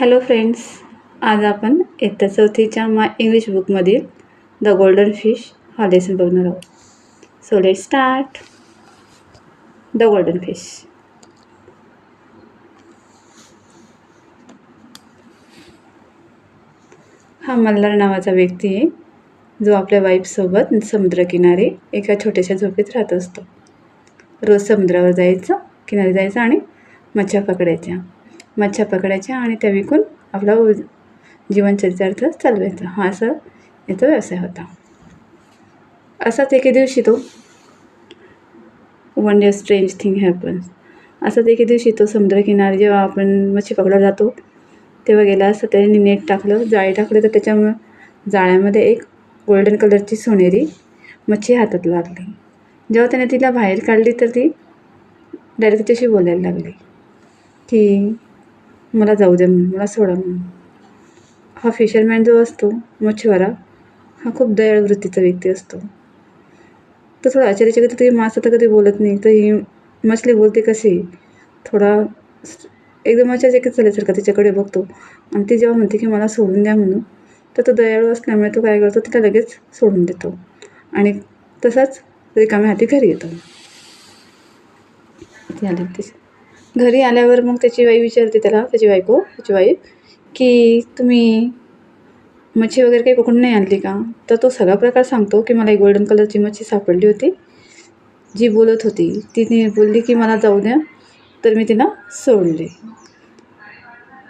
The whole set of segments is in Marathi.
हॅलो फ्रेंड्स, आज आपण इयत्ता चौथीच्या इंग्लिश बुकमधील द गोल्डन फिश हा लेसन बघणार आहोत. So let start. The golden fish. हा मल्हार नावाचा व्यक्ती आहे जो आपल्या वाईफसोबत समुद्रकिनारी एका छोट्याशा झोपेत राहत असतो. रोज समुद्रावर जायचं, किनारी जायचं आणि मच्छ्या पकडायच्या आणि त्या विकून आपला जीवनचरितार्थ चालवायचा. हा असा याचा व्यवसाय होता. असाच एके दिवशी तो one day strange thing happens. असाच एके दिवशी तो समुद्रकिनारी जेव्हा आपण मच्छी पकडायला जातो तेव्हा गेला असता त्याने नेट टाकलं, जाळी टाकलं, तर त्याच्या जाळ्यामध्ये एक गोल्डन कलरची सोनेरी मच्छी हातात लागली. जेव्हा त्याने तिला बाहेर काढली तर ती डायरेक्ट त्याच्याशी बोलायला लागली की मला जाऊ द्या म्हणून, मला सोडा म्हणून. हा फिशरमॅन जो असतो, मच्छीवाला, हा खूप दयाळू वृत्तीचा व्यक्ती असतो. तो थोडा आश्चर्यचकित होतो की मासा तर कधी बोलत नाही, तर ही मछली बोलते कशी. थोडा एकदम आश्चर्यचकित झाल्यासारखा तिच्याकडे बघतो आणि ती जेव्हा म्हणते की मला सोडून द्या म्हणून, तर तो दयाळू असल्यामुळे तो काय करतो, तिला लगेच सोडून देतो आणि तसाच रिकाम्या हाती घरी येतो. घरी आल्यावर मग त्याची वाईफ विचारते त्याला, त्याची वाईफ, की तुम्ही मच्छी वगैरे काही पकडून नाही आणली का? तर तो सगळा प्रकार सांगतो की मला एक गोल्डन कलरची मच्छी सापडली होती, जी बोलत होती. तिने बोलली की मला जाऊ द्या, तर मी तिला सोडले.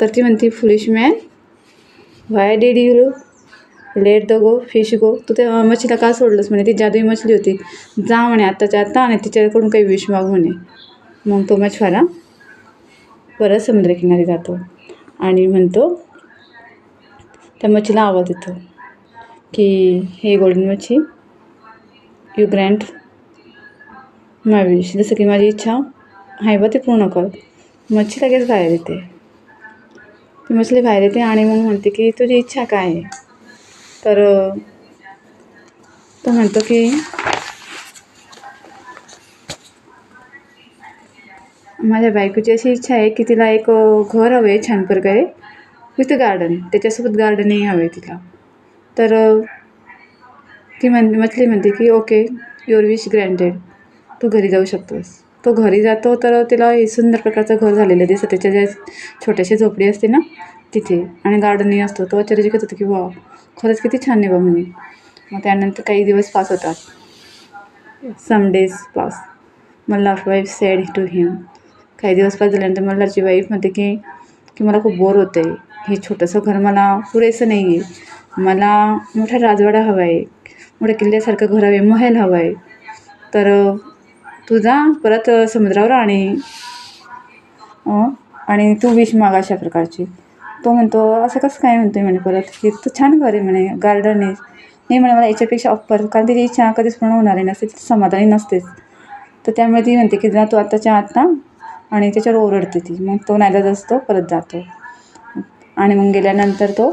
तर ती म्हणते, foolish man, why did you let the fish go. तू त्या मच्छीला का सोडलंस म्हणे, ती जादुई मछली होती. जा म्हणे आत्ताच्या आत्ता आणि तिच्याकडून काही विश माग म्हणे. मग तो मच्छवाला परत समुद्रकिनारी जातो आणि म्हणतो, त्या मच्छीला आवाज देतो की हे गोल्डन मच्छी, यू ग्रँट माय विश. जसं की माझी इच्छा आहे बा ती पूर्ण कर. मच्छी लगेच बाहेर येते. ती मछली बाहेर येते आणि मग म्हणते की तुझी इच्छा काय आहे? तर तो म्हणतो की माझ्या बायकोची अशी इच्छा आहे की तिला एक घर हवे छान प्रकारे विथ गार्डन, त्याच्यासोबत गार्डनही हवे तिला. तर ती मछली म्हणते की ओके, युअर विश ग्रँटेड, तू घरी जाऊ शकतोस. तो घरी जातो तर तिला हे सुंदर प्रकारचं घर झालेलं दिसतं, त्याच्या ज्या छोट्याशी झोपडी असते ना तिथे, आणि गार्डनही असतो. तो आश्चर्यचकित होतो की वा, खरंच किती छान आहे बा म्हणे. मग त्यानंतर काही दिवस पास होतात. Some days pass. Malhar wife said to him. काही दिवस पास झाल्यानंतर मल्हारची वाईफ म्हणते की मला खूप बोर होतं आहे, हे छोटंसं घर मला पुरेसं नाही आहे, मला मोठा राजवाडा हवा आहे, मोठ्या किल्ल्यासारखं घर हवे, महल हवं आहे. तर तू जा परत समुद्रावर आणि तू विश माग अशा प्रकारची. तो म्हणतो असं कसं काय म्हणतो आहे म्हणे परत, हे तर छान घर आहे म्हणे, गार्डन आहे. नाही म्हणे मला याच्यापेक्षा ऑफर, कारण तिची इच्छा कधीच पूर्ण होणारी नसते, ती समाधानी नसतेच. तर त्यामुळे ती म्हणते की जा तू आत्ताच्या आत्ता, आणि त्याच्यावर ओरडते ती. मग तो नाईलाज असतो, परत जातो आणि मग गेल्यानंतर तो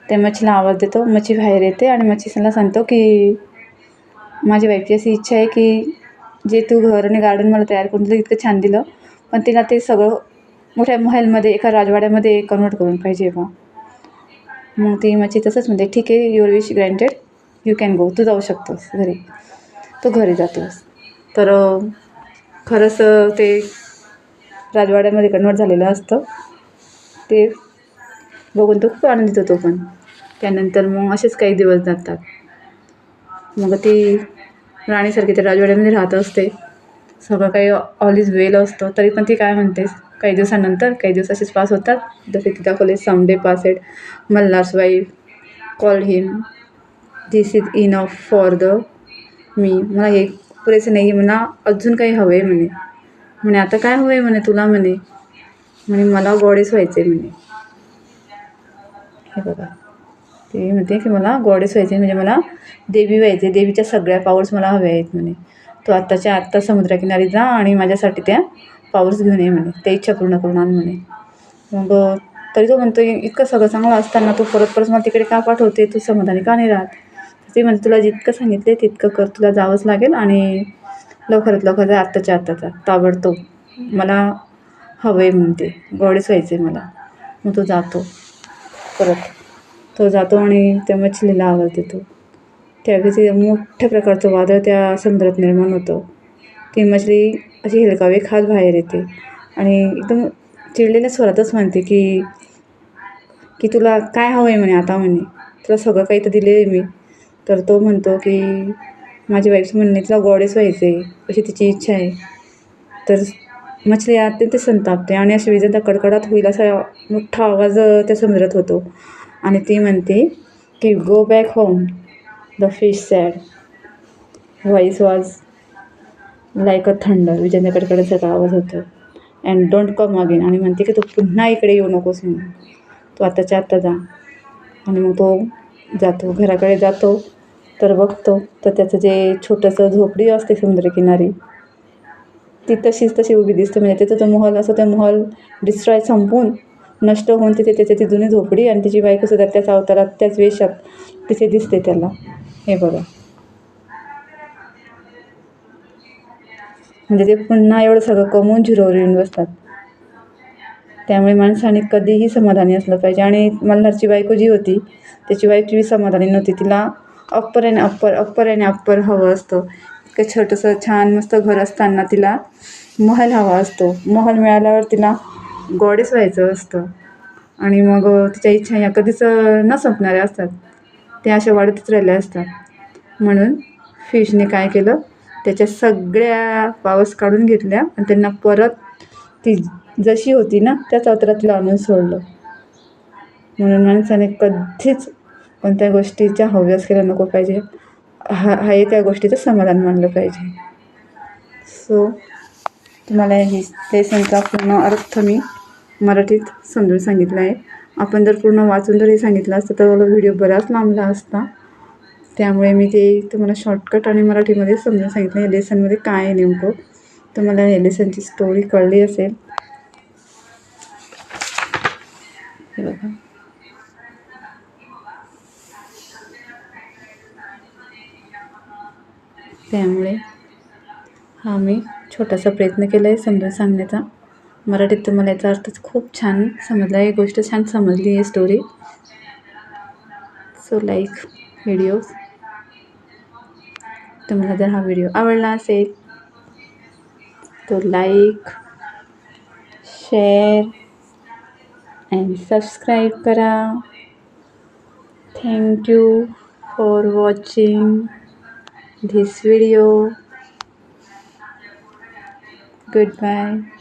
त्या मच्छीला आवाज देतो. मच्छी बाहेर येते आणि मच्छीला सांगतो की माझी वाईफची अशी इच्छा आहे की जे तू घर आणि गार्डन मला तयार करून दिलं, इतकं छान दिलं, पण तिला ते सगळं मोठ्या महलमध्ये, एका राजवाड्यामध्ये कन्व्हर्ट करून पाहिजे बा. मग ती मच्छी तसंच म्हणते, ठीक आहे, your wish granted, you can go, तू जाऊ शकतोस घरी. तो घरी जातोस. तर खरंच ते राजवाड्यामध्ये कन्व्हर्ट झालेलं असतं. ते बघून तो खूप आनंदित होतो. पण त्यानंतर मग असेच काही दिवस जातात. मग ती राणीसारखी त्या राजवाड्यामध्ये राहत असते. सगळं काही ऑल इज वेल असतं. तरी पण ती काय म्हणते, काही दिवसानंतर काही दिवस असेच पास होतात. जसे ती दाखवले, some day passed, Malhar's wife called him, this is enough for the me. मला हे पुरेसे नाही आहे, मला अजून काही हवं आहे म्हणे. आता काय हवं आहे म्हणे तुला म्हणे मला गॉडेस व्हायचं आहे म्हणे. हे बघा, ते म्हणते की मला गॉडेस व्हायचे, म्हणजे मला देवी व्हायचे, देवीच्या सगळ्या पावर्स मला हव्या आहेत म्हणे. तो आत्ताच्या आत्ता समुद्रकिनारी जा आणि माझ्यासाठी त्या पावर्स घेऊन ये म्हणे, त्या इच्छा पूर्ण करून आण म्हणे. मग तरी तो म्हणतो इतकं सगळं चांगलं असताना तू परत मला तिकडे का पाठवते, तू समाधानी का नाही राहत. ते म्हणते तुला जितकं सांगितले तितकं कर, तुला जावंच लागेल आणि लवकरात लवकर आत्ताच्या आत्ताचा ताबडतोब, मला हवं आहे म्हणते, गॉडेस व्हायचं आहे मला. मग तो जातो परत. तो जातो आणि त्या मछलीला आवाज देतो. त्यावेळी मोठ्या प्रकारचं वादळ त्या समुद्रात निर्माण होतं. ती मछली अशी हेलकावे खात बाहेर येते आणि एकदम चिडलेल्या स्वरातच म्हणते की तुला काय हवं आहे म्हणे आता म्हणे, तुला सगळं काही तर दिले आहे मी. तर तो म्हणतो की माझी वाईफचं म्हणणे तिला गॉडेस व्हायचं आहे, अशी तिची इच्छा आहे. तर मछली अत्यंत संतापते आणि अशी विजेचा कडकडाट होईल असा मोठा आवाज त्या समुद्रात होतो आणि ती म्हणते की go back home. The fish sad. Voice was like a thunder. विजेच्या कडकडाटाचा आवाज होतो. And don't come again. आणि म्हणते की तू पुन्हा इकडे येऊ नकोस म्हणून, तू आत्ताच्या आत्ता जा. आणि मग तो जातो, घराकडे जातो. तर बघतो तर त्याचं जे छोटंसं झोपडी असते समुद्रकिनारी, ती तशीच तशी उभी दिसते. म्हणजे त्याचा जो महल असतो, त्या महल डिस्ट्रॉय संपून नष्ट होऊन तिथे त्याची ती जुनी झोपडी आणि तिची बायकोसुद्धा त्याच अवतारात त्याच वेशात तिथे दिसते त्याला. हे बघा, म्हणजे ते पुन्हा एवढं सगळं कमवून झिरोवर येऊन बसतात. त्यामुळे माणसाने कधीही समाधानी असलं पाहिजे. आणि मल्हारची बायको जी होती, त्याची वाईफ जी समाधानी नव्हती. तिला अप्पर आणि अप्पर, अप्पर आणि अप्पर हवं असतं. इतकं छोटंसं छान मस्त घर असताना तिला महल हवा असतो. महल मिळाल्यावर तिला गॉडेस व्हायचं असतं. आणि मग तिच्या इच्छा ह्या कधीच न संपणाऱ्या असतात, त्या अशा वाढतच राहिल्या असतात. म्हणून फिशने काय केलं, त्याच्या सगळ्या पावस काढून घेतल्या आणि त्यांना परत ती जशी होती ना त्याच अवतारात तिला आणून सोडलं. म्हणून माणसाने कधीच कोणत्या गोष्टीच्या हव्यास केला नको पाहिजे. हे त्या गोष्टीचं समाधान मानलं पाहिजे. सो तुम्हाला ही लेसनचा पूर्ण अर्थ मी मराठीत समजून सांगितला आहे. आपण जर पूर्ण वाचून जर हे सांगितलं असतं तर मला व्हिडिओ बराच लांबला असता. त्यामुळे मी ते तुम्हाला शॉर्टकट आणि मराठीमध्ये समजून सांगितलं. या लेसनमध्ये काय आहे नेमकं, तुम्हाला या लेसनची स्टोरी कळली असेल. हे बघा, त्यामुळे हा मी छोटासा प्रयत्न केला आहे समजून सांगण्याचा. मराठीत तुम्हाला याचा अर्थ खूप छान समजला आहे, गोष्ट छान समजली आहे स्टोरी. So like video. तुम्हाला जर हा व्हिडिओ आवडला असेल तो लाईक, शेअर अँड सबस्क्राईब करा. Thank you for watching this video. Goodbye.